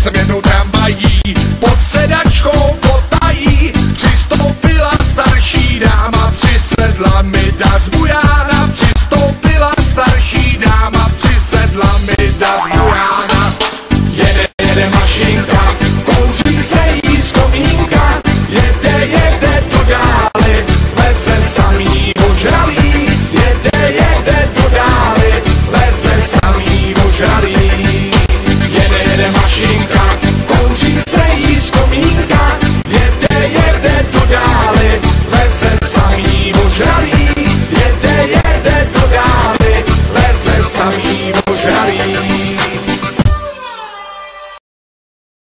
jsem jednou tramvají, pod sedačkou potají přistoupila starší dáma, přisedla mi Dař Bujána, přistoupila starší dáma, přisedla mi Dař Bujána. Jede mašinka, kouří se jí z komínka, jede do dály, leze samý ožralý, jede do dály, leze samý ožralý. Jede mašinka, kouří se jí z komínka, jede do dály, leze samý ožralý, jede do dály, leze samý